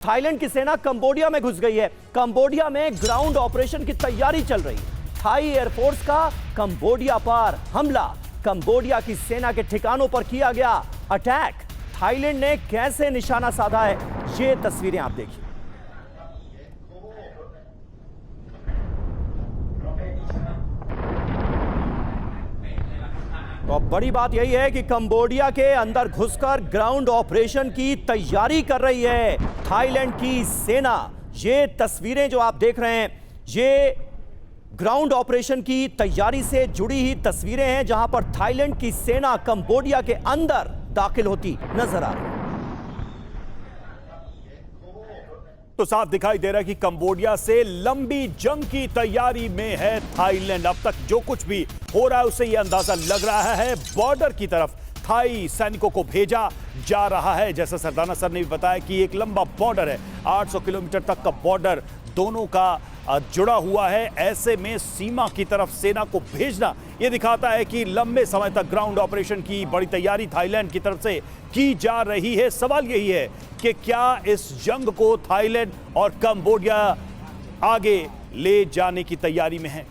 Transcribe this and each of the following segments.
Thailand की सेना Cambodia में घुस गई है। कंबोडिया में ग्राउंड ऑपरेशन की तैयारी चल रही है। थाई एयरफोर्स का कंबोडिया पर हमला, कंबोडिया की सेना के ठिकानों पर किया गया अटैक। थाईलैंड ने कैसे निशाना साधा है, ये तस्वीरें आप देखिए। तो अब बड़ी बात यही है कि कंबोडिया के अंदर घुसकर ग्राउंड ऑपरेशन की तैयारी कर रही है थाईलैंड की सेना। ये तस्वीरें जो आप देख रहे हैं, ये ग्राउंड ऑपरेशन की तैयारी से जुड़ी ही तस्वीरें हैं, जहां पर थाईलैंड की सेना कंबोडिया के अंदर दाखिल होती नजर आ रही है। तो साफ दिखाई दे रहा है कि कंबोडिया से लंबी जंग की तैयारी में है थाईलैंड। अब तक जो कुछ भी हो रहा है उससे यह अंदाजा लग रहा है बॉर्डर की तरफ थाई सैनिकों को भेजा जा रहा है। जैसा सरदाना सर ने भी बताया कि एक लंबा बॉर्डर है, 800 किलोमीटर तक का बॉर्डर दोनों का जुड़ा हुआ है। ऐसे में सीमा की तरफ सेना को भेजना यह दिखाता है कि लंबे समय तक ग्राउंड ऑपरेशन की बड़ी तैयारी थाईलैंड की तरफ से की जा रही है। सवाल यही है कि क्या इस जंग को थाईलैंड और कंबोडिया आगे ले जाने की तैयारी में है।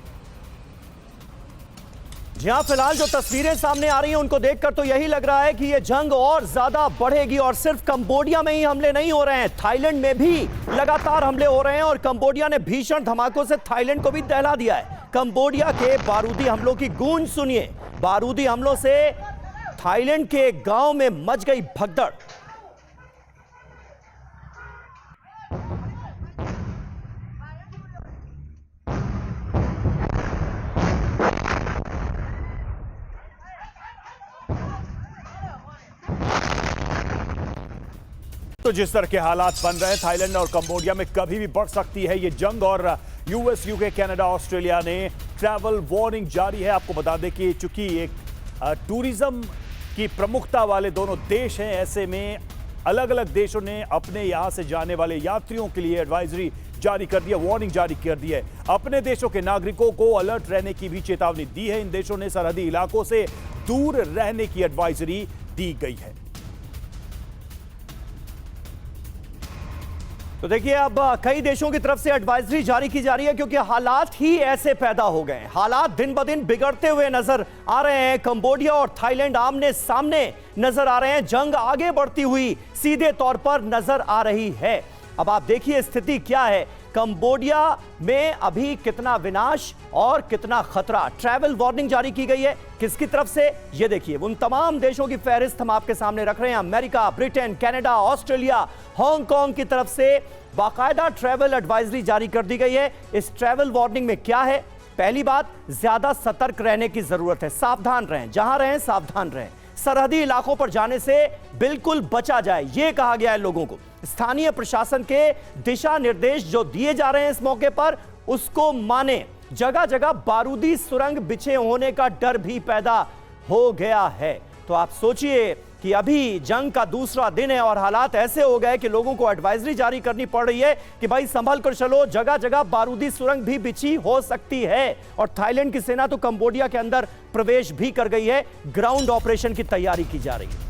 जहां फिलहाल जो तस्वीरें सामने आ रही हैं उनको देखकर तो यही लग रहा है कि यह जंग और ज्यादा बढ़ेगी। और सिर्फ कंबोडिया में ही हमले नहीं हो रहे हैं, थाईलैंड में भी लगातार हमले हो रहे हैं। और कंबोडिया ने भीषण धमाकों से थाईलैंड को भी दहला दिया है। कंबोडिया के बारूदी हमलों की गूंज सुनिए। बारूदी हमलों से थाईलैंड के गांव में मच गई भगदड़। तो जिस तरह के हालात बन रहे हैं थाईलैंड और कंबोडिया में, कभी भी बढ़ सकती है ये जंग। और यूएस, यूके, कनाडा, ऑस्ट्रेलिया ने ट्रैवल वार्निंग जारी है। आपको बता दें कि चूंकि एक टूरिज्म की प्रमुखता वाले दोनों देश हैं, ऐसे में अलग अलग देशों ने अपने यहां से जाने वाले यात्रियों के लिए एडवाइजरी जारी कर दी है, वार्निंग जारी कर दी है। अपने देशों के नागरिकों को अलर्ट रहने की भी चेतावनी दी है। इन देशों ने सरहदी इलाकों से दूर रहने की एडवाइजरी दी गई है। तो देखिए, अब कई देशों की तरफ से एडवाइजरी जारी की जा रही है, क्योंकि हालात ही ऐसे पैदा हो गए हैं। हालात दिन ब दिन बिगड़ते हुए नजर आ रहे हैं। कंबोडिया और थाईलैंड आमने सामने नजर आ रहे हैं। जंग आगे बढ़ती हुई सीधे तौर पर नजर आ रही है। अब आप देखिए स्थिति क्या है। कंबोडिया में अभी कितना विनाश और कितना खतरा। ट्रैवल वार्निंग जारी की गई है, किसकी तरफ से, ये देखिए। उन तमाम देशों की फहरिस्त हम आपके सामने रख रहे हैं। America, Britain, Canada, Australia, Hong Kong की तरफ से बाकायदा ट्रैवल एडवाइजरी जारी कर दी गई है। इस ट्रैवल वार्निंग में क्या है? पहली बात, ज्यादा सतर्क रहने की जरूरत है। सावधान रहें, जहां रहें सावधान रहें। सरहदी इलाकों पर जाने से बिल्कुल बचा जाए, यह कहा गया है लोगों को। स्थानीय प्रशासन के दिशा निर्देश जो दिए जा रहे हैं इस मौके पर, उसको माने। जगह जगह बारूदी सुरंग बिछे होने का डर भी पैदा हो गया है। तो आप सोचिए कि अभी जंग का दूसरा दिन है और हालात ऐसे हो गए कि लोगों को एडवाइजरी जारी करनी पड़ रही है कि भाई संभल कर चलो, जगह जगह बारूदी सुरंग भी बिछी हो सकती है। और थाईलैंड की सेना तो कंबोडिया के अंदर प्रवेश भी कर गई है। ग्राउंड ऑपरेशन की तैयारी की जा रही है।